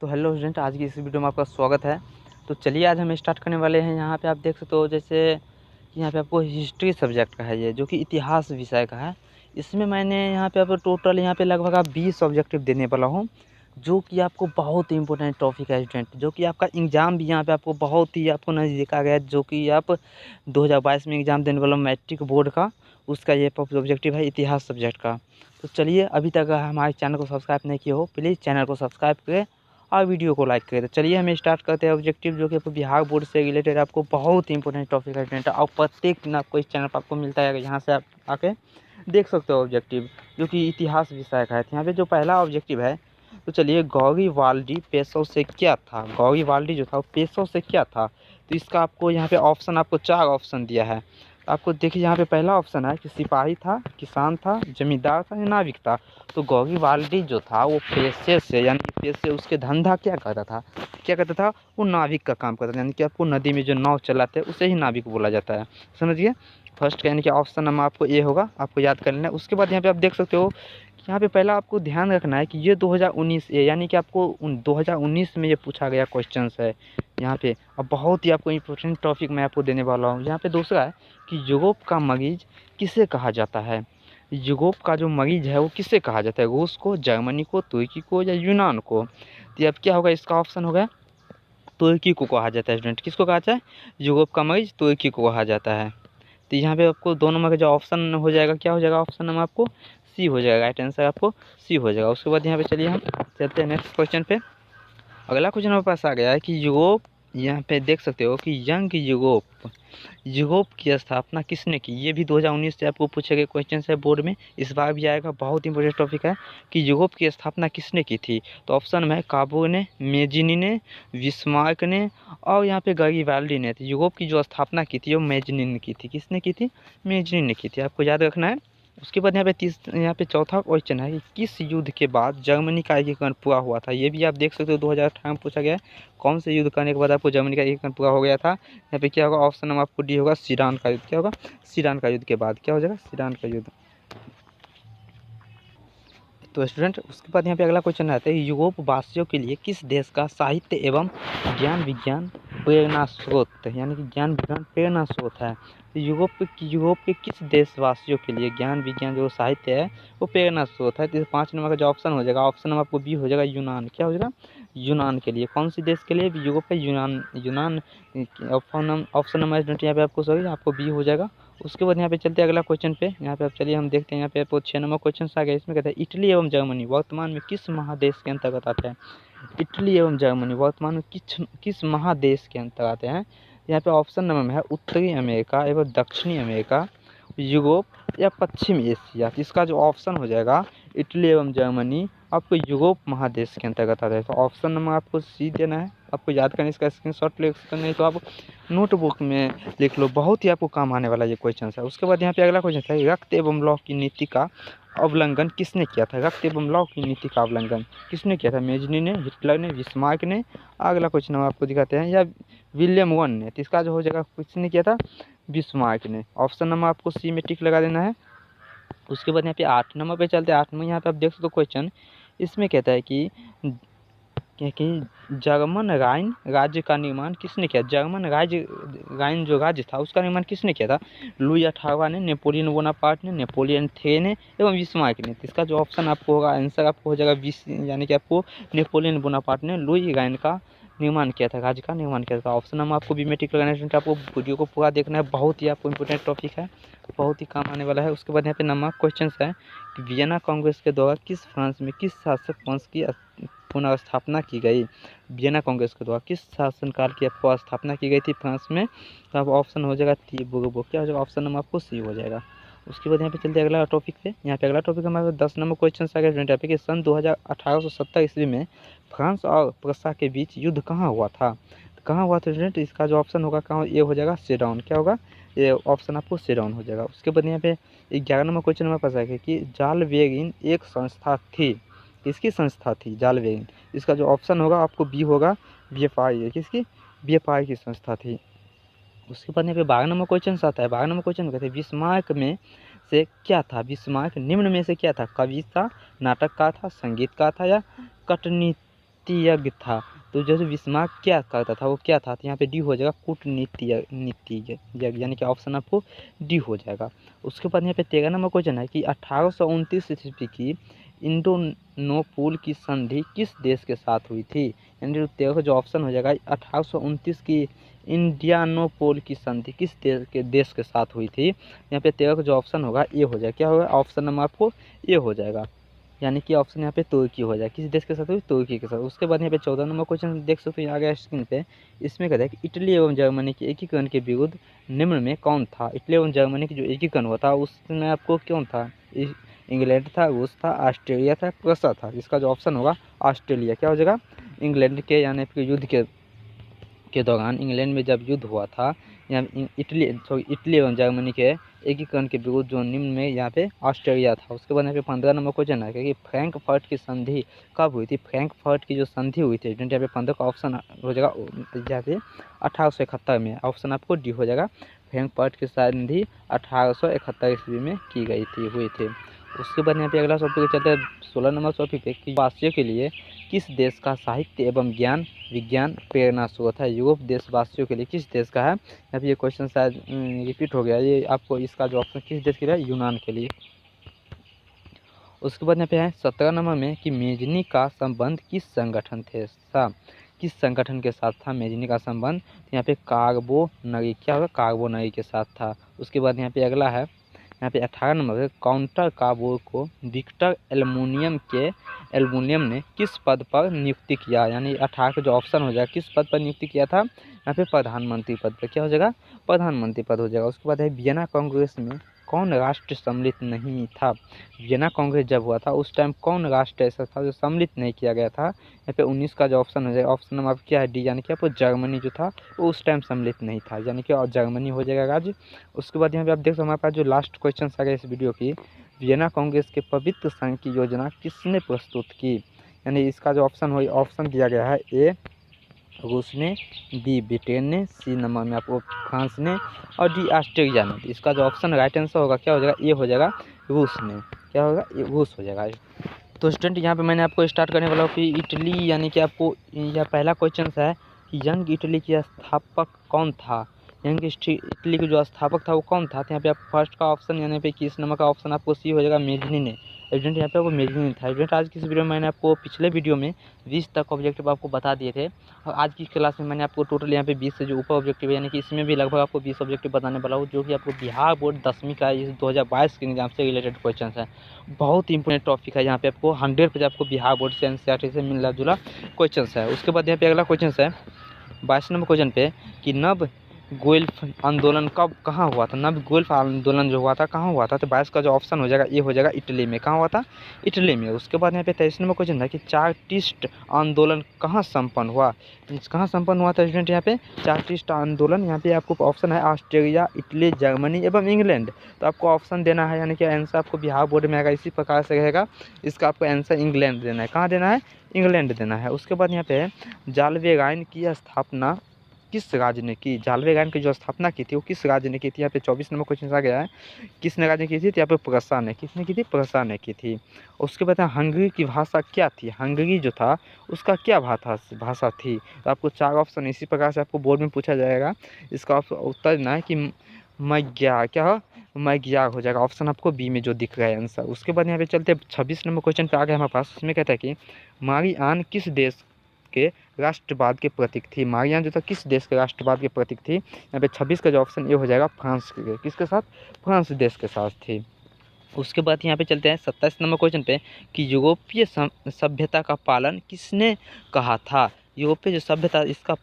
तो hello student, आज की इस वीडियो में आपका स्वागत है। तो चलिए आज हम स्टार्ट करने वाले हैं। यहाँ पे आप देख सकते हो जैसे यहाँ पे आपको हिस्ट्री सब्जेक्ट का है ये, जो कि इतिहास विषय का है। इसमें मैंने यहाँ पे आपको टोटल यहाँ पे लगभग आप 20 ऑब्जेक्टिव देने वाला हूँ, जो कि आपको बहुत ही इंपॉर्टेंट टॉपिक है स्टूडेंट, जो कि आपका एग्ज़ाम भी यहाँ पे आपको बहुत ही आपको नज़दीका गया है, जो कि आप 2022 में एग्ज़ाम देने वाला मैट्रिक बोर्ड का, उसका ये ऑब्जेक्टिव है इतिहास सब्जेक्ट का। तो चलिए, अभी तक हमारे चैनल को सब्सक्राइब नहीं किया हो, प्लीज़ चैनल को सब्सक्राइब करें और वीडियो को लाइक करें। तो चलिए हम स्टार्ट करते हैं ऑब्जेक्टिव, जो कि आपको बिहार बोर्ड से रिलेटेड आपको बहुत ही इंपॉर्टेंट टॉपिक है स्टूडेंट, और प्रत्येक दिन आपको इस चैनल पर आपको मिलता है। यहाँ से आप आके देख सकते हो ऑब्जेक्टिव, जो कि इतिहास विषय का है। यहाँ पे जो पहला ऑब्जेक्टिव है, तो चलिए, गौरीवाल्डी पेशव से क्या था। गौरीवाल्डी जो था वो पेशव से क्या था। तो इसका आपको यहाँ पे ऑप्शन, आपको 4 ऑप्शन दिया है। आपको देखिए, यहाँ पे पहला ऑप्शन है कि सिपाही था, किसान था, जमींदार था या नाविक था। तो गौरीवाल्डी जो था वो पेशे से, यानी कि पेशे उसके धंधा क्या करता था, वो नाविक का काम करता था। यानी कि आपको नदी में जो नाव चलाते हैं उसे ही नाविक बोला जाता है, समझिए। फर्स्ट यानी कि ऑप्शन नंबर आपको ए होगा, आपको याद कर लेना है। उसके बाद यहाँ पे आप देख सकते हो, यहाँ पे पहला आपको ध्यान रखना है कि ये 2019 यानी कि आपको 2019 में ये पूछा गया क्वेश्चन है यहाँ पे। अब बहुत ही आपको इंपॉर्टेंट टॉपिक मैं आपको देने वाला हूँ। यहाँ पे दूसरा है कि यूरोप का मरीज किसे कहा जाता है। यूरोप का जो मरीज है वो किसे कहा जाता है, रूस को, जर्मनी को, तुर्की को या यूनान को। तो अब क्या होगा, इसका ऑप्शन होगा तुर्की को कहा जाता है स्टूडेंट। किसको कहा जाता है, यूरोप का मरीज तुर्की को कहा जाता है। तो यहाँ पे आपको 2 नंबर का जो ऑप्शन हो जाएगा, क्या हो जाएगा, ऑप्शन नंबर आपको सी हो जाएगा। राइट आंसर आपको सी हो जाएगा। उसके बाद यहाँ पे चलिए हम चलते हैं नेक्स्ट क्वेश्चन पे। अगला क्वेश्चन हमारे पास आ गया है कि यूरोप, यहाँ पे देख सकते हो कि यंग यूरोप की स्थापना किसने की। ये भी 2019 से आपको पूछे गए क्वेश्चन है बोर्ड में, इस बार भी आएगा। बहुत इंपॉर्टेंट टॉपिक है कि यूरोप की स्थापना किसने की थी। तो ऑप्शन में काबो ने, मेजिनी ने, बिस्मार्क ने और यहाँ पे गरीवाल्डी ने। तो यूरोप की जो स्थापना की थी वो मेजिनी ने की थी। किसने की थी, मेजिनी ने की थी, आपको याद रखना है। उसके बाद यहाँ पे चौथा क्वेश्चन है कि किस युद्ध के बाद जर्मनी का एकीकरण पूरा हुआ था। ये भी आप देख सकते हो 2018 में पूछा गया है, कौन से युद्ध करने के बाद आपको जर्मनी का एकीकरण पूरा हो गया था। यहाँ पे क्या होगा, ऑप्शन नंबर आपको डी होगा, सीरान का युद्ध। क्या होगा, सीरान का युद्ध के बाद क्या हो जाएगा, सीरान का युद्ध। तो स्टूडेंट, उसके बाद यहाँ पे अगला क्वेश्चन आता है, यूरोप वासियों के लिए किस देश का साहित्य एवं ज्ञान विज्ञान प्रेरणा स्रोत, यानी कि ज्ञान विज्ञान प्रेरणा स्रोत है। तो यूरोप के किस देशवासियों के लिए ज्ञान विज्ञान जो साहित्य है वो प्रेरणा स्रोत है। तो 5 नंबर का जो ऑप्शन हो जाएगा, ऑप्शन नंबर आपको बी हो जाएगा, यूनान। क्या हो जाएगा, यूनान के लिए। कौन सी देश के लिए, यूरोप का यूनान। ऑप्शन नंबर यहाँ पे आपको सॉरी आपको बी हो जाएगा। उसके बाद यहाँ पे चलते हैं अगला क्वेश्चन पे। यहाँ पे आप चलिए हम देखते हैं, यहाँ पे आपको 6 नंबर क्वेश्चन आ गया। इसमें कहते हैं इटली एवं जर्मनी वर्तमान में किस महादेश के अंतर्गत आते हैं। इटली एवं जर्मनी वर्तमान में किस महादेश के अंतर्गत आते हैं। यहाँ पे ऑप्शन नंबर में है उत्तरी अमेरिका एवं दक्षिणी अमेरिका, यूरोप या पश्चिम एशिया। इसका जो ऑप्शन हो जाएगा इटली एवं जर्मनी आपको यूरोप महादेश के अंतर्गत आता है। तो ऑप्शन नंबर आपको सी देना है, आपको याद करना, इसका स्क्रीनशॉट ले सकते, नहीं तो आप नोटबुक में लिख लो, बहुत ही आपको काम आने वाला ये क्वेश्चन है। उसके बाद यहाँ पे अगला क्वेश्चन है, रक्त एवं लौ की नीति का अवलंबन किसने किया था। रक्त एवं लौ की नीति का अवलंबन किसने किया था, मेजनी ने, हिटलर ने, बिस्मार्क ने। अगला क्वेश्चन हम आपको दिखाते हैं, या विलियम वन ने। तो इसका जो हो जाएगा, किसने किया था, बिस्मार्क ने। ऑप्शन नंबर आपको सी में टिक लगा देना है। उसके बाद यहाँ पे 8 नंबर पे चलते हैं। 8 नंबर यहाँ पे आप देख सकते हो क्वेश्चन, इसमें कहता है कि जर्मन राइन राज्य का निर्माण किसने किया। जर्मन राइन जो राज्य था उसका निर्माण किसने किया था, लुई 18वां ने, नेपोलियन बोनापार्ट ने, नेपोलियन थे ने एवं बिस्मार्क ने। तो इसका जो ऑप्शन आपको होगा, आंसर आपको हो जाएगा 20, यानी कि आपको नेपोलियन बोनापार्ट ने लुई राइन का निर्माण किया था, राज्य का निर्माण किया था। ऑप्शन नंबर आपको बी में टिक लगाना है। आपको वीडियो को पूरा देखना है, बहुत ही आपको इंपॉर्टेंट टॉपिक है, बहुत ही काम आने वाला है। उसके बाद यहाँ पे नंबर क्वेश्चन है कि वियना कांग्रेस के द्वारा फ्रांस में किस शासक वंश की पुनर्स्थापना की गई। वियना कांग्रेस के द्वारा किस शासनकाल की आपको स्थापना की गई थी फ्रांस में। तो आप ऑप्शन हो जाएगा बोर्बो। क्या हो जाएगा, ऑप्शन नंबर आपको सी हो जाएगा। उसके बाद यहाँ पे चलते हैं अगला टॉपिक पे। यहाँ पे अगला टॉपिक हमारे 10 नंबर क्वेश्चन आ गया टॉपिक कि सन 1870 ईस्वी में फ्रांस और प्रुस्सिया के बीच युद्ध कहाँ हुआ था। कहाँ हुआ था स्टूडेंट, इसका जो ऑप्शन होगा कहाँ, ये हो जाएगा सेडाउन। क्या होगा, ये ऑप्शन आपको सेडाउन हो जाएगा। उसके बाद यहाँ पे 11 नंबर क्वेश्चन हमारे पास आएगा कि जालवेगिन एक संस्था थी। किसकी संस्था थी, जालवेगिन। इसका जो ऑप्शन होगा आपको बी होगा, बीएफआई। किसकी, बीएफआई की संस्था थी। उसके बाद यहाँ पे 12 नंबर क्वेश्चन आता है। 12 नंबर क्वेश्चन कहते हैं बिस्मार्क में से क्या था। बिस्मार्क निम्न में से क्या था, कवि था, नाटककार था, संगीतकार था या नीतिज्ञ था। तो जैसे बिस्मार्क क्या करता था, वो क्या था, तो यहाँ पे डी हो जाएगा कूटनीतिज्ञ, यानी कि ऑप्शन आपको डी हो जाएगा। उसके बाद यहाँ पे 13 नंबर क्वेश्चन है कि 1829 ईस्वी की इंडोनोपुल की संधि किस देश के साथ हुई थी। यानी 13 का जो ऑप्शन हो जाएगा 1829 की इंडियानोपोल की संधि किस देश के साथ हुई थी। यहाँ पे 13 का जो ऑप्शन होगा ए हो जाएगा। क्या होगा, ऑप्शन नंबर आपको ए हो जाएगा, यानी कि ऑप्शन यहाँ पे तुर्की हो जाए। किस देश के साथ हुई, तुर्की के साथ। उसके बाद यहाँ पे 14 नंबर क्वेश्चन देख सकते हो, यहाँ आ गया स्क्रीन पे। इसमें कहता है कि इटली एवं जर्मनी के एकीकरण के विरुद्ध निम्न में कौन था। इटली एवं जर्मनी की जो एकीकरण हुआ था उसमें आपको कौन था, इंग्लैंड था, रूस था, ऑस्ट्रेलिया था, प्रूसिया था। इसका जो ऑप्शन होगा ऑस्ट्रेलिया। क्या हो जाएगा, इंग्लैंड के यानी कि युद्ध के दौरान इंग्लैंड में जब युद्ध हुआ था, यहाँ इटली एवं जर्मनी के एकीकरण के विरुद्ध जो निम्न में यहाँ पे ऑस्ट्रेलिया था। उसके बाद यहाँ पे 15 नंबर क्वेश्चन है कि फ्रैंकफर्ट की संधि कब हुई थी। फ्रैंकफर्ट की जो संधि हुई थी यहाँ पे 15 का ऑप्शन हो जाएगा यहाँ पे 1871 में। ऑप्शन आपको डी हो जाएगा। फ्रैंकफर्ट की संधि 1871 ईस्वी में की गई थी, हुई थी। उसके बाद यहाँ पे अगला टॉपिक चलते हैं 16 नंबर टॉपिक पे कि वासियों के लिए किस देश का साहित्य एवं ज्ञान विज्ञान प्रेरणा स्रोत है। यूरोप देशवासियों के लिए किस देश का है। यहाँ पे ये क्वेश्चन शायद रिपीट हो गया, ये आपको इसका जो ऑप्शन किस देश के लिए, यूनान के लिए। उसके बाद यहाँ पे है 17 नंबर में कि मेजनी का संबंध किस संगठन थे था, किस संगठन के साथ था मेजनी का संबंध। यहाँ पे कार्बोनरी, क्या होगा, कार्बोनरी के साथ था। उसके बाद यहाँ पे अगला है, यहाँ पे 18 नंबर पे काउंटर कार्बोर को विक्टर एल्मुनियम ने किस पद पर नियुक्ति किया। यानी 18 का जो ऑप्शन हो जाएगा किस पद पर नियुक्ति किया था, यहाँ पे प्रधानमंत्री पद पर। क्या हो जाएगा, प्रधानमंत्री पद हो जाएगा। उसके बाद है वियना कांग्रेस में कौन राष्ट्र सम्मिलित नहीं था। वियना कांग्रेस जब हुआ था उस टाइम कौन राष्ट्र ऐसा था जो सम्मिलित नहीं किया गया था। यहाँ पे 19 का जो ऑप्शन हो जाएगा, ऑप्शन नंबर क्या है, डी, यानी कि आपको जर्मनी जो था वो उस टाइम सम्मिलित नहीं था, यानी कि जर्मनी हो जाएगा राज्य। उसके बाद यहाँ पे आप देख सकते हो हमारे पास जो लास्ट क्वेश्चन आ गया इस वीडियो की, वियना कांग्रेस के पवित्र संघ की योजना किसने प्रस्तुत की। यानी इसका जो ऑप्शन हो, ऑप्शन दिया गया है ए रूस ने, बी ब्रिटेन ने, सी नंबर में आपको फ्रांस ने, और डी ऑस्ट्रेलिया ने। इसका जो ऑप्शन राइट आंसर होगा क्या हो जाएगा, ये हो जाएगा रूस ने। क्या होगा, ये रूस हो जाएगा। तो स्टूडेंट यहाँ पे मैंने आपको स्टार्ट करने वाला हूँ कि इटली, यानी कि आपको यह पहला क्वेश्चन है कि यंग इटली की स्थापक कौन था। यंग इटली के जो स्थापक था वो कौन था। तो यहाँ पे आप फर्स्ट का ऑप्शन यानी पे किस नंबर का ऑप्शन आपको सी हो जाएगा, मेजनी ने। स्टूडेंट यहाँ पे आपको मेजनी था। स्टूडेंट आज की इस वीडियो में मैंने आपको पिछले वीडियो में 20 तक ऑब्जेक्टिव आपको बता दिए थे, और आज की क्लास में मैंने आपको टोटल यहाँ पे 20 से जो ऊपर ऑब्जेक्टिव है, यानी कि इसमें भी लगभग आपको 20 ऑब्जेक्टिव बताने वाला हूँ, जो कि आपको बिहार बोर्ड 10वीं का इस 2022 के एग्जाम से रिलेटेड क्वेश्चन है। बहुत इंपॉर्टेंट टॉपिक है, यहाँ पे आपको 100% आपको बिहार बोर्ड से एनसीईआरटी से मिलना जुला क्वेश्चन है। उसके बाद यहाँ पे अगला क्वेश्चन है 22 नंबर क्वेश्चन पे कि नव गोल्फ आंदोलन कब कहाँ हुआ था। नव गोल्फ आंदोलन जो हुआ था कहाँ हुआ था। तो 22 का जो ऑप्शन हो जाएगा ये हो जाएगा इटली में। कहाँ हुआ था, इटली में। उसके बाद यहाँ पे 23 नंबर क्वेश्चन था कि चार्टिस्ट आंदोलन कहाँ संपन्न हुआ। कहाँ संपन्न हुआ था स्टूडेंट यहाँ पे चार्टिस्ट आंदोलन। यहाँ पे आपको ऑप्शन है ऑस्ट्रेलिया, इटली, जर्मनी एवं इंग्लैंड। तो आपको ऑप्शन देना है, यानी कि आंसर आपको बिहार बोर्ड में आएगा इसी प्रकार से रहेगा। इसका आपको आंसर इंग्लैंड देना है। कहाँ देना है, इंग्लैंड देना है। उसके बाद यहाँ पे जालवे गायन की स्थापना किस राज्य ने की। जालवे गायन की जो स्थापना की थी वो किस राज्य ने की थी। यहाँ पे 24 नंबर क्वेश्चन आ गया है, किसने राज्य की थी। तो यहाँ पे प्रूसिया ने, किसने की थी, प्रूसिया ने की थी। उसके बाद हंगरी की भाषा क्या थी। हंगरी जो था उसका क्या भाषा थी। तो आपको 4 ऑप्शन इसी प्रकार से आपको बोर्ड में पूछा जाएगा। इसका उत्तर देना है कि मैग्यार, क्या हो, मैग्यार हो जाएगा। ऑप्शन आपको बी में जो दिख रहा है आंसर। उसके बाद यहाँ पे चलते 26 नंबर क्वेश्चन पे आ गया हमारे पास। इसमें कहता है कि मारियान किस देश के राष्ट्रवाद के प्रतीक थी। मारियान जो था किस देश के राष्ट्रवाद के प्रतीक थी। यहाँ पे 26 का जो ऑप्शन ये हो जाएगा फ्रांस के, किसके साथ, फ्रांस देश के साथ थी। उसके बाद यहाँ पे चलते हैं 27 नंबर क्वेश्चन पे कि यूरोपीय सभ्यता का पालन किसने कहा था। यूरोपीय जो सभ्यता इसका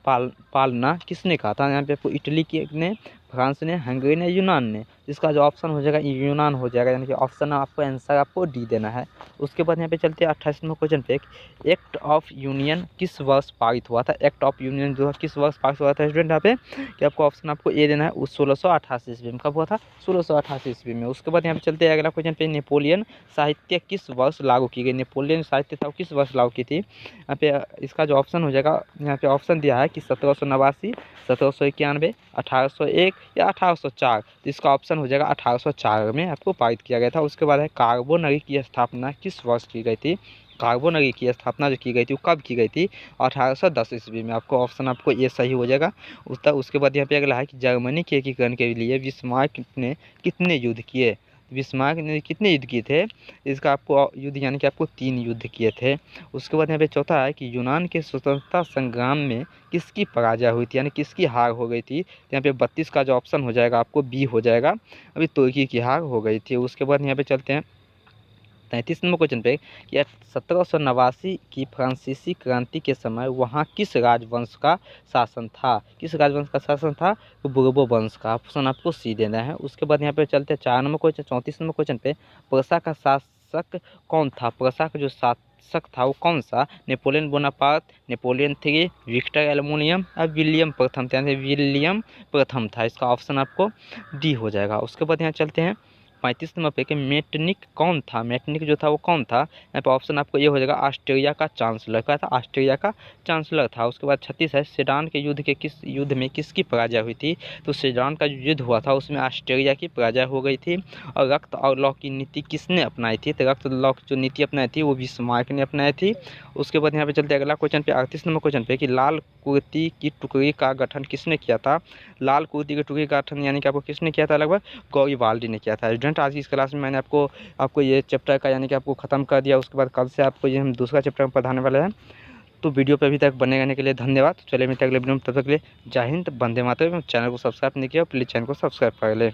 पालना किसने कहा था। यहाँ पे आपको इटली ने, फ्रांस ने, हंगरी ने, यूनान ने। इसका जो ऑप्शन हो जाएगा यूनान हो जाएगा, यानी कि ऑप्शन आपको आंसर आपको डी देना है। उसके बाद यहाँ पे चलते हैं 28 नंबर क्वेश्चन पे, एक्ट ऑफ यूनियन किस वर्ष पारित हुआ था। एक्ट ऑफ यूनियन जो किस वर्ष पारित हुआ था स्टूडेंट यहाँ पे, कि आपको ऑप्शन आपको ए देना है। 1688 ईस्वी में। कब हुआ था, 1688 ईस्वी में। उसके बाद यहाँ पे चलते हैं अगला क्वेश्चन पे, नेपोलियन साहित्य किस वर्ष लागू की गई। नेपोलियन साहित्य था किस वर्ष लागू की थी। यहाँ पे इसका जो ऑप्शन हो जाएगा, यहाँ पे ऑप्शन दिया है कि 1789, 1791, 1801 या 1804। तो इसका ऑप्शन हो जाएगा 1804 में आपको पारित किया गया था। उसके बाद है कार्बोनरी की स्थापना किस वर्ष की गई थी। कार्बोनरी की स्थापना जो की गई थी वो कब की गई थी? 1810 ईस्वी में। आपको ऑप्शन आपको ये सही हो जाएगा। उसके बाद यहाँ पे अगला है कि जर्मनी के एकीकरण के लिए बिस्मार्क ने कितने युद्ध किए? बिस्मार्क ने कितने युद्ध किए थे? इसका आपको युद्ध यानी कि आपको 3 युद्ध किए थे। उसके बाद यहाँ पे चौथा है कि यूनान के स्वतंत्रता संग्राम में किसकी पराजय हुई थी, यानी किसकी हार हो गई थी? तो यहाँ पे 32 का जो ऑप्शन हो जाएगा आपको बी हो जाएगा, अभी तुर्की की हार हो गई थी। उसके बाद यहाँ पे चलते हैं 33 नंबर क्वेश्चन पे कि 1789 की फ्रांसीसी क्रांति के समय वहाँ किस राजवंश का शासन था? किस राजवंश का शासन था? तो बोर्बो वंश का। ऑप्शन आपको सी देना है। उसके बाद यहाँ पे चलते हैं 4 नंबर क्वेश्चन 34 नंबर क्वेश्चन पे प्रसा का शासक कौन था? प्रसा का जो शासक था वो कौन सा? Napoleon Bonaparte, Napoleon III, Victor एल्मोनियम या विलियम प्रथम? यानी विलियम प्रथम था। इसका ऑप्शन आपको डी हो जाएगा। उसके बाद यहाँ चलते हैं 35 नंबर पे कि मेटनिक कौन था? मेटनिक जो था वो कौन था? यहाँ पे ऑप्शन आपको ये हो जाएगा ऑस्ट्रिया का चांसलर। क्या था? ऑस्ट्रिया का चांसलर था। उसके बाद 36 है सेडान के युद्ध में किसकी पराजय हुई थी? तो सेडान का जो युद्ध हुआ था उसमें ऑस्ट्रिया की पराजय हो गई थी। और रक्त और लौ की नीति किसने अपनाई थी? तो रक्त लौ की जो नीति अपनाई थी वो बिस्मार्क ने अपनाई थी। उसके बाद यहाँ पे चलते अगला क्वेश्चन पे 38 नंबर क्वेश्चन पे कि लाल कुर्ती की टुकड़ी का गठन किसने किया था? लाल कुर्ती की टुकड़ी का गठन यानी कि आपको किसने किया था? लगभग गौरीवाल्डी ने किया था। स्टूडेंट आज की इस क्लास में मैंने आपको ये चैप्टर का यानी कि आपको ख़त्म कर दिया। उसके बाद कल से आपको ये हम दूसरा चैप्टर में पढ़ाने वाले हैं। तो वीडियो पे अभी तक बने रहने के लिए धन्यवाद। चलिए मिलते हैं अगले वीडियो में, तब तक के लिए जय हिंद, वंदे मातरम। चैनल को सब्सक्राइब नहीं किया प्लीज़ चैनल को सब्सक्राइब कर ले।